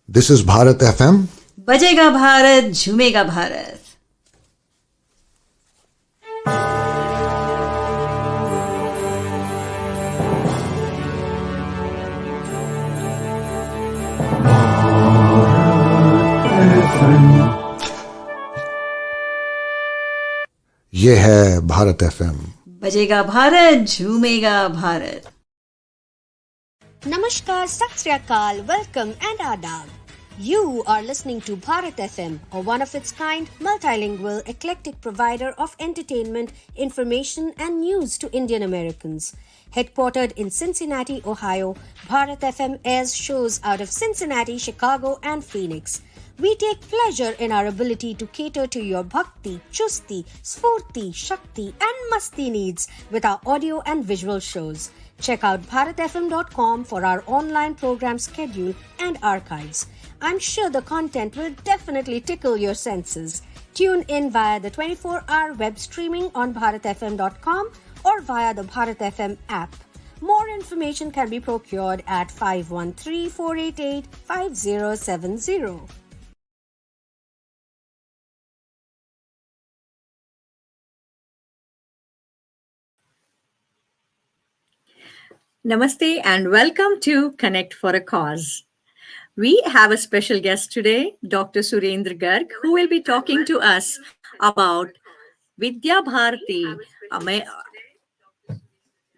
This is Bharat FM. बजेगा भारत झूमेगा भारत. ये है भारत FM. बजेगा Bharat झूमेगा Bharat. Namaskar, Sat Sri Akal, welcome and adab. You are listening to Bharat FM, a one of its kind, multilingual, eclectic provider of entertainment, information and news to Indian Americans. Headquartered in Cincinnati, Ohio, Bharat FM airs shows out of Cincinnati, Chicago and Phoenix. We take pleasure in our ability to cater to your bhakti, chusti, sfurti, shakti and masti needs with our audio and visual shows. Check out bharatfm.com for our online program schedule and archives. I'm sure the content will definitely tickle your senses. Tune in via the 24-hour web streaming on bharatfm.com or via the Bharat FM app. More information can be procured at 513-488-5070. Namaste and welcome to Connect for a Cause. We have a special guest today, Dr. Surendra Garg, who will be talking to us about Vidya Bharati,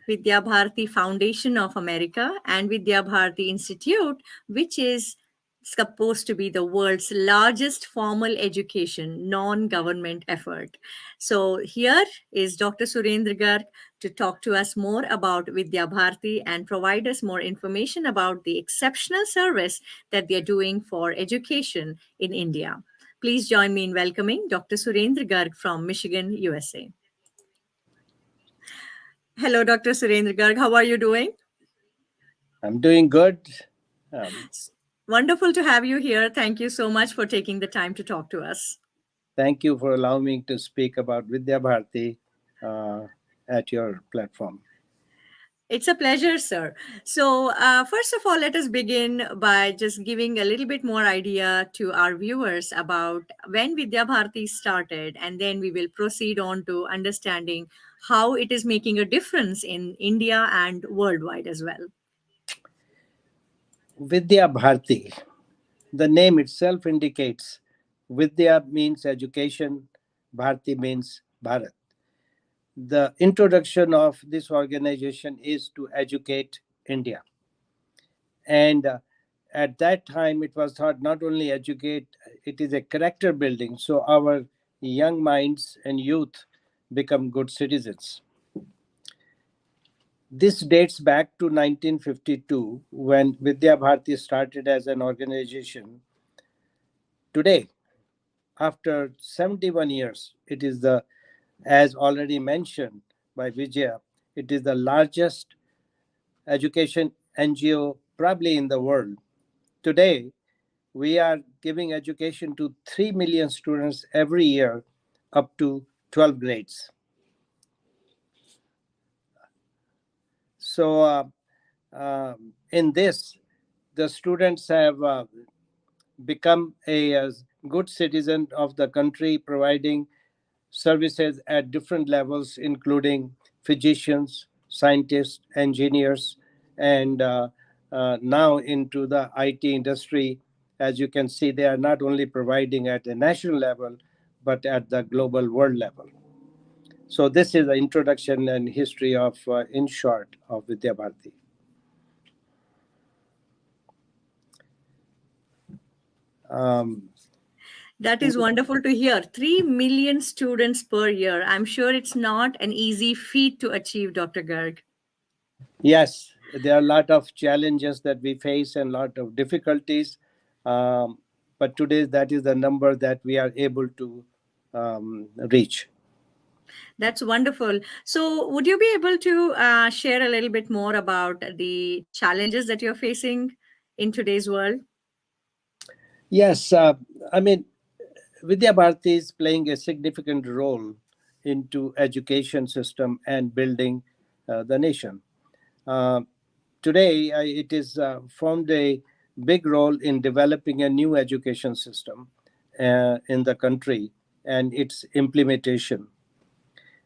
Vidya Bharati Foundation of America and Vidya Bharati Institute, which is supposed to be the world's largest formal education non-government effort. So here is Dr. Surendra Garg to talk to us more about Vidya Bharati and provide us more information about the exceptional service that they're doing for education in India. Please join me in welcoming Dr. Surendra Garg from Michigan, USA. Hello, Dr. Surendra Garg. How are you doing? I'm doing good. Wonderful to have you here. Thank you so much for taking the time to talk to us. Thank you for allowing me to speak about Vidya Bharati at your platform. It's a pleasure, sir. So, first of all, let us begin by just giving a little bit more idea to our viewers about when Vidya Bharati started, and then we will proceed on to understanding how it is making a difference in India and worldwide as well. Vidya Bharati, the name itself indicates Vidya means education, Bharati means Bharat. The introduction of this organization is to educate India. And at that time, it was thought not only educate, it is a character building. So our young minds and youth become good citizens. This dates back to 1952 when Vidya Bharati started as an organization. Today, after 71 years, it is as already mentioned by Vijaya, it is the largest education NGO probably in the world. Today, we are giving education to 3 million students every year up to 12 grades. So in this, the students have become a good citizen of the country, providing services at different levels, including physicians, scientists, engineers, and now into the IT industry. As you can see, they are not only providing at a national level, but at the global world level. So this is the introduction and history of, in short, of Vidya Bharati. That is wonderful to hear. 3 million students per year. I'm sure it's not an easy feat to achieve, Dr. Garg. Yes, there are a lot of challenges that we face and a lot of difficulties. But today, that is the number that we are able to reach. That's wonderful. So, would you be able to share a little bit more about the challenges that you're facing in today's world? Yes, I mean, Vidya Bharati is playing a significant role into education system and building the nation. Today, it is formed a big role in developing a new education system in the country and its implementation.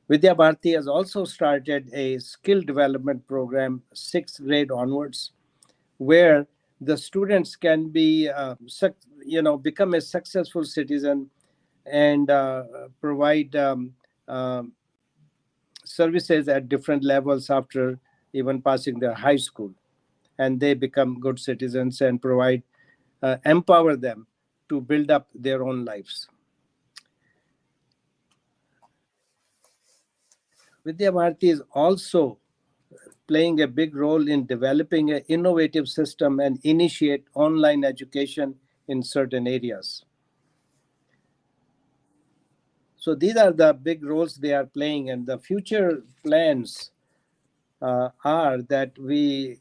Vidya Bharati has also started a skill development program, sixth grade onwards, where the students can be, become a successful citizen and provide services at different levels after even passing their high school. And they become good citizens and empower them to build up their own lives. Vidya Bharati is also playing a big role in developing an innovative system and initiate online education in certain areas. So these are the big roles they are playing, and the future plans are that we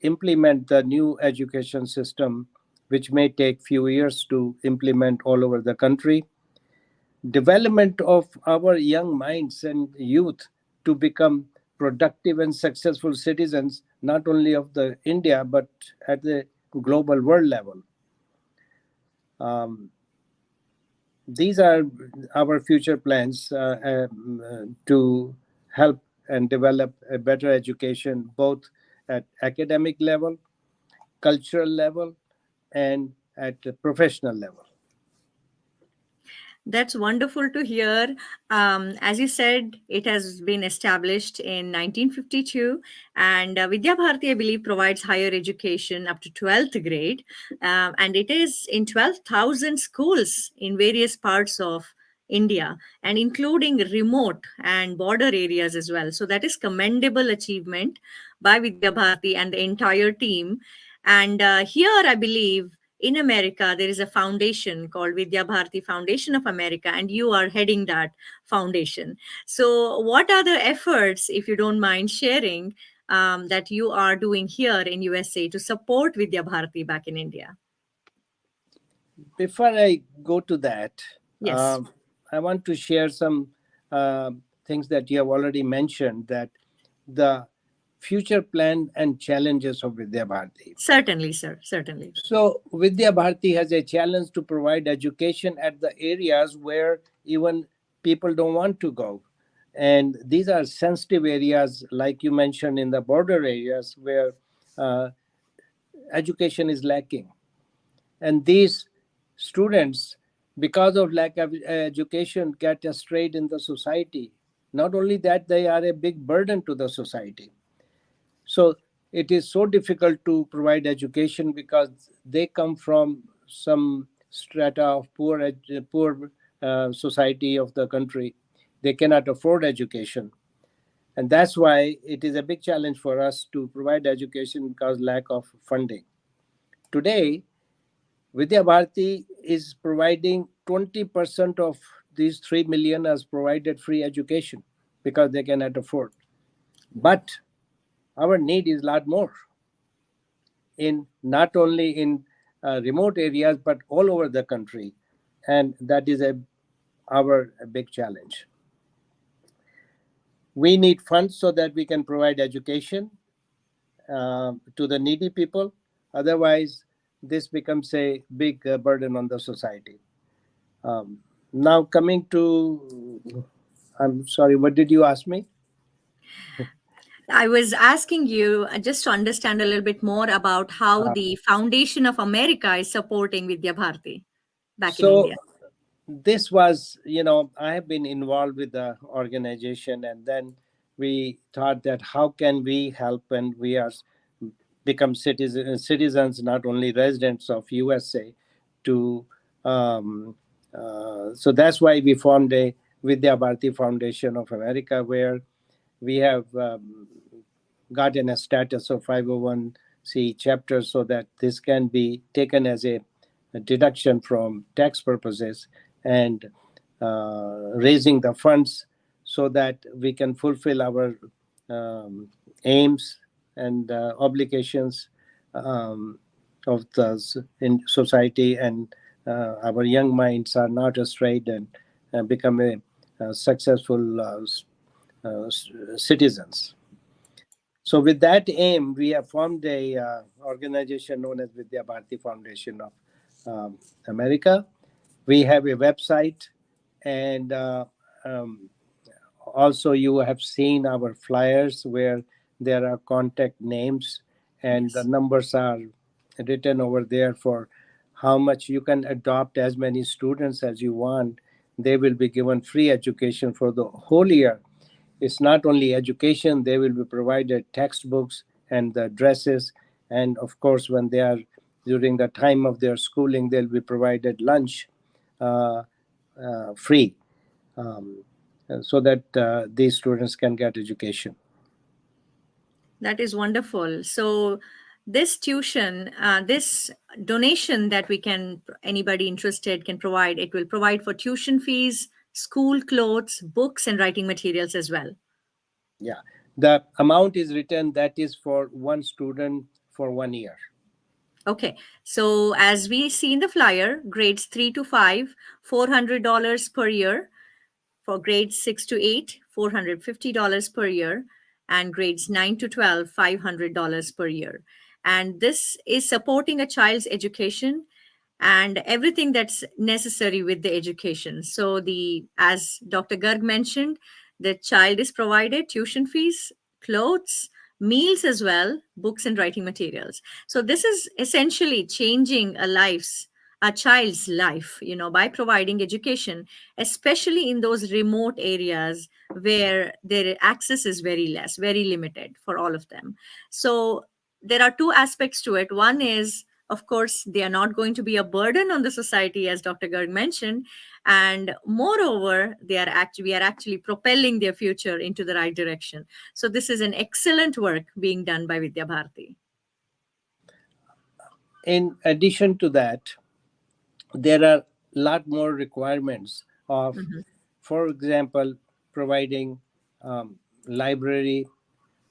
implement the new education system, which may take few years to implement all over the country. Development of our young minds and youth to become productive and successful citizens, not only of the India, but at the global world level. These are our future plans to help and develop a better education, both at academic level, cultural level, and at the professional level. That's wonderful to hear. As you said, it has been established in 1952, and Vidya Bharati, I believe, provides higher education up to 12th grade, and it is in 12,000 schools in various parts of India, and including remote and border areas as well. So that is commendable achievement by Vidya Bharati and the entire team. And here, I believe, in America, there is a foundation called Vidya Bharati Foundation of America, and you are heading that foundation. So, what are the efforts, if you don't mind sharing, that you are doing here in USA to support Vidya Bharati back in India? Before I go to that, Yes, I want to share some things that you have already mentioned, that the future plan and challenges of Vidya Bharati. certainly, sir, certainly. So, Vidya Bharati has a challenge to provide education at the areas where even people don't want to go. And these are sensitive areas, like you mentioned, in the border areas where uh, education is lacking. And these students, because of lack of education, get strayed in the society. Not only that, they are a big burden to the society. So it is so difficult to provide education because they come from some strata of poor society of the country. They cannot afford education. And that's why it is a big challenge for us to provide education because lack of funding. Today, Vidya Bharati is providing 20% of these 3 million as provided free education because they cannot afford. But our need is a lot more, in not only in remote areas, but all over the country. And that is our big challenge. We need funds so that we can provide education to the needy people. Otherwise, this becomes a big burden on the society. Now, coming to, I'm sorry, what did you ask me? I was asking you just to understand a little bit more about how Uh, the Foundation of America is supporting Vidya Bharati back in so, India. this was, I have been involved with the organization, and then we thought that how can we help, and we are become citizens, not only residents of USA, to so that's why we formed a Vidya Bharati Foundation of America, where we have gotten a status of 501c chapter, so that this can be taken as a deduction from tax purposes, and raising the funds so that we can fulfill our aims and obligations of the in society, and our young minds are not strayed and become a successful citizens. So with that aim, we have formed a organization known as Vidya Bharati Foundation of America. We have a website, and um, also you have seen our flyers where there are contact names and the Yes. numbers are written over there for how much you can adopt as many students as you want. They will be given free education for the whole year. It's not only education, they will be provided textbooks and the dresses, and of course when they are during the time of their schooling they'll be provided lunch uh, free, um, so that these students can get education. That is wonderful. So, this tuition, this donation that we can, anybody interested can provide, it will provide for tuition fees, school clothes, books, and writing materials as well. Yeah, the amount is written that is for one student for 1 year. Okay. So, as we see in the flyer, grades 3 to 5, $400 per year. For grades 6 to 8, $450 per year. And grades 9 to 12, $500 per year. And this is supporting a child's education and everything that's necessary with the education. So the, as Dr. Garg mentioned, the child is provided tuition fees, clothes, meals as well, books and writing materials. So this is essentially changing a child's life, by providing education, especially in those remote areas where their access is very less, very limited for all of them. So there are two aspects to it. One is, of course, they are not going to be a burden on the society, as Dr. Garg mentioned. And moreover, we are actually propelling their future into the right direction. So this is an excellent work being done by Vidya Bharati. In addition to that, there are a lot more requirements of, Mhm. for example, providing library,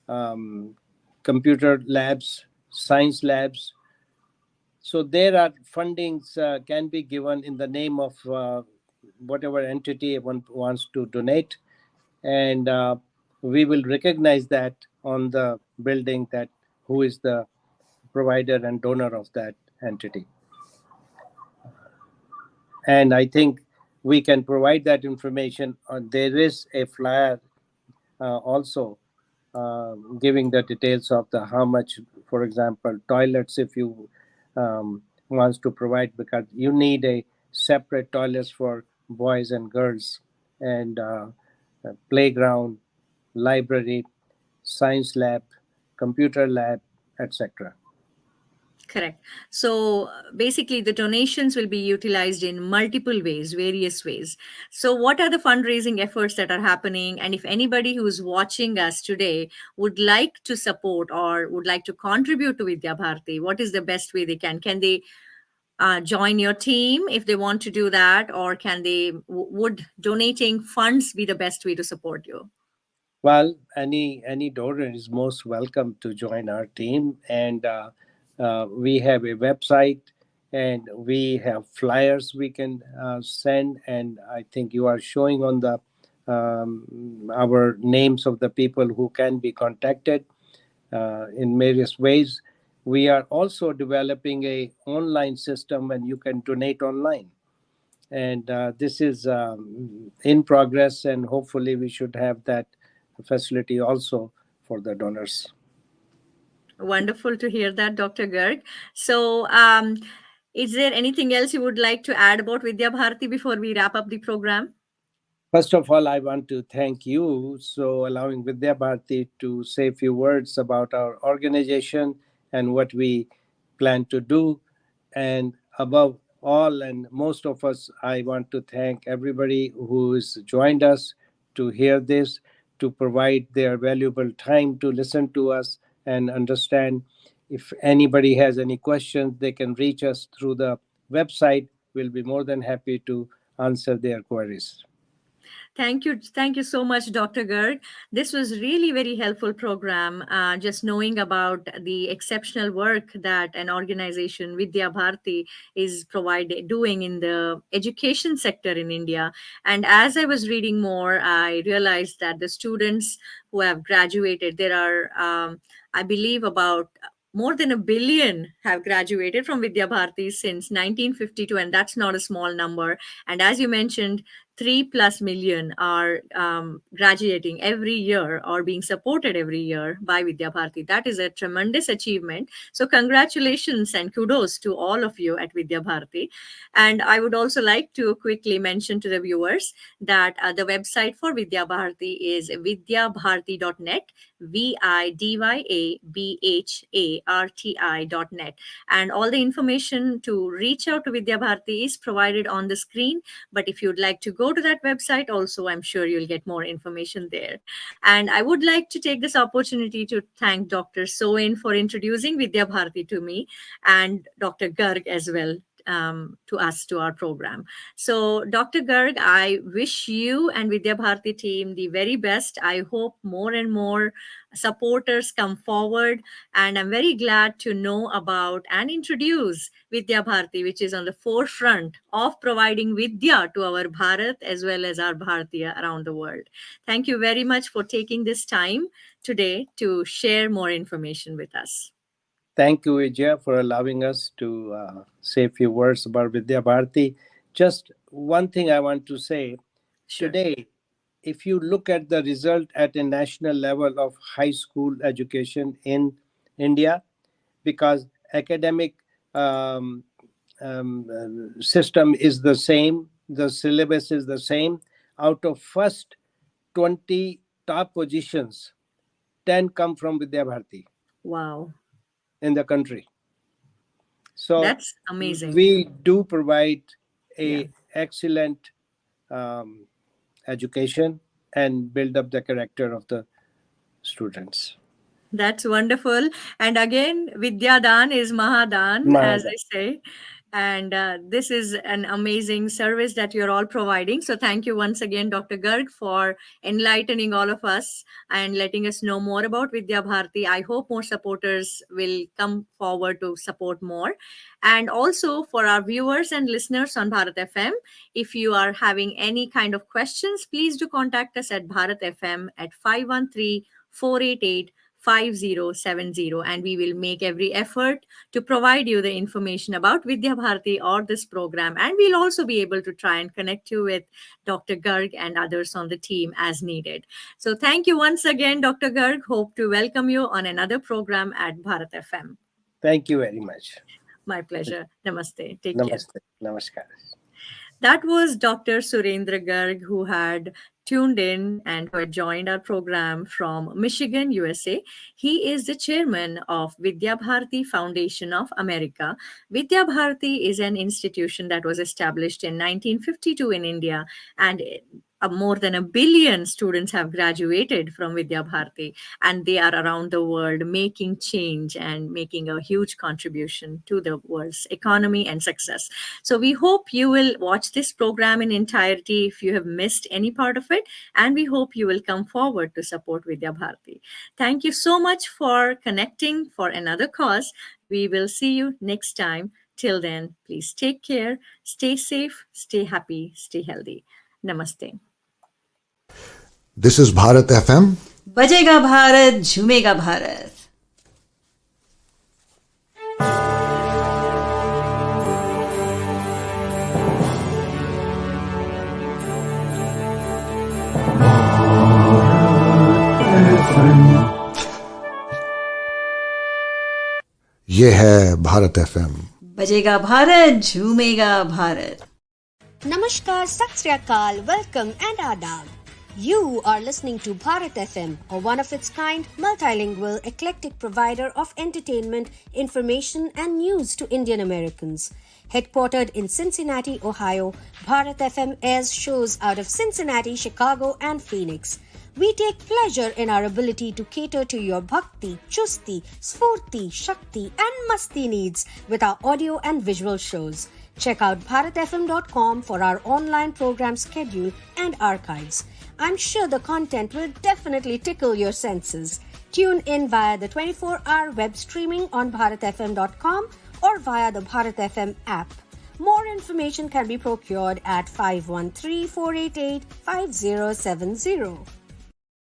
um, computer labs, science labs. So there are fundings can be given in the name of whatever entity one wants to donate, and we will recognize that on the building that who is the provider and donor of that entity. And I think we can provide that information. There is a flyer also giving the details of the how much, for example, toilets if you wants to provide, because you need a separate toilets for boys and girls, and playground, library, science lab, computer lab, etc. Correct. So basically, the donations will be utilized in multiple ways, various ways. So, what are the fundraising efforts that are happening? And if anybody who's watching us today would like to support or would like to contribute to Vidya Bharati, what is the best way they can? Can they join your team if they want to do that, or can they? Would donating funds be the best way to support you? Well, any donor is most welcome to join our team, and we have a website, and we have flyers we can send, and I think you are showing on the our names of the people who can be contacted in various ways. We are also developing a online system, and you can donate online, and this is in progress, and hopefully we should have that facility also for the donors. Wonderful to hear that, Dr. Garg. So, is there anything else you would like to add about Vidya Bharati before we wrap up the program? First of all, I want to thank you so allowing Vidya Bharati to say a few words about our organization and what we plan to do. And above all, and most of us, I want to thank everybody who has joined us to hear this, to provide their valuable time to listen to us and understand. If anybody has any questions, they can reach us through the website. We'll be more than happy to answer their queries. Thank you so much, Dr. Garg. This was really very helpful program. Just knowing about the exceptional work that an organization, Vidya Bharati, is doing in the education sector in India. And as I was reading more, I realized that the students who have graduated, there are, I believe, about more than a billion have graduated from Vidya Bharati since 1952, and that's not a small number. And as you mentioned, 3+ million are graduating every year or being supported every year by Vidya Bharati. That is a tremendous achievement. So, congratulations and kudos to all of you at Vidya Bharati. And I would also like to quickly mention to the viewers that the website for Vidya Bharati is vidyabharati.net, VIDYABHARTI.net. And all the information to reach out to Vidya Bharati is provided on the screen. But if you'd like to go to that website, also, I'm sure you'll get more information there. And I would like to take this opportunity to thank Dr. Soin for introducing Vidya Bharati to me and Dr. Garg as well. To us, to our program. So, Dr. Garg, I wish you and Vidya Bharati team the very best. I hope more and more supporters come forward, and I'm very glad to know about and introduce Vidya Bharati, which is on the forefront of providing Vidya to our Bharat as well as our Bharatiya around the world. Thank you very much for taking this time today to share more information with us. Thank you, Vijaya, for allowing us to say a few words about Vidya Bharati. Just one thing I want to say. Sure. Today, if you look at the result at a national level of high school education in India, because academic system is the same, the syllabus is the same, out of first 20 top positions, 10 come from Vidya Bharati. Wow. In the country. So that's amazing. We do provide a excellent education and build up the character of the students. That's wonderful. And again, Vidya Dan is Mahadan, as I say. And this is an amazing service that you're all providing. So thank you once again, Dr. Garg, for enlightening all of us and letting us know more about Vidya Bharati. I hope more supporters will come forward to support more. And also for our viewers and listeners on Bharat FM, if you are having any kind of questions, please do contact us at Bharat FM at 513-488-5070, and we will make every effort to provide you the information about Vidya Bharati or this program, and we'll also be able to try and connect you with Dr. Garg and others on the team as needed. So thank you once again, Dr. Garg. Hope to welcome you on another program at Bharat FM. Thank you very much. My pleasure. Namaste. Take care. Namaskar. That was Dr. Surendra Garg, who had tuned in and who had joined our program from Michigan, USA. He is the chairman of Vidya Bharati Foundation of America. Vidya Bharati is an institution that was established in 1952 in India, and more than 1 billion students have graduated from Vidya Bharati, and they are around the world making change and making a huge contribution to the world's economy and success. So we hope you will watch this program in entirety if you have missed any part of it, and we hope you will come forward to support Vidya Bharati. Thank you so much for connecting for another cause. We will see you next time. Till then, please take care, stay safe, stay happy, stay healthy. Namaste. This is Bharat FM. बजेगा भारत, झूमेगा भारत. ये है Bharat FM. बजेगा Bharat, झूमेगा Bharat. Namaskar, Sat Sri Akal, welcome and adab. You are listening to Bharat FM, a one-of-its-kind, multilingual, eclectic provider of entertainment, information and news to Indian Americans. Headquartered in Cincinnati, Ohio, Bharat FM airs shows out of Cincinnati, Chicago and Phoenix. We take pleasure in our ability to cater to your bhakti, chusti, sfurti, shakti and masti needs with our audio and visual shows. Check out bharatfm.com for our online program schedule and archives. I'm sure the content will definitely tickle your senses. Tune in via the 24-hour web streaming on bharatfm.com or via the Bharat FM app. More information can be procured at 513-488-5070.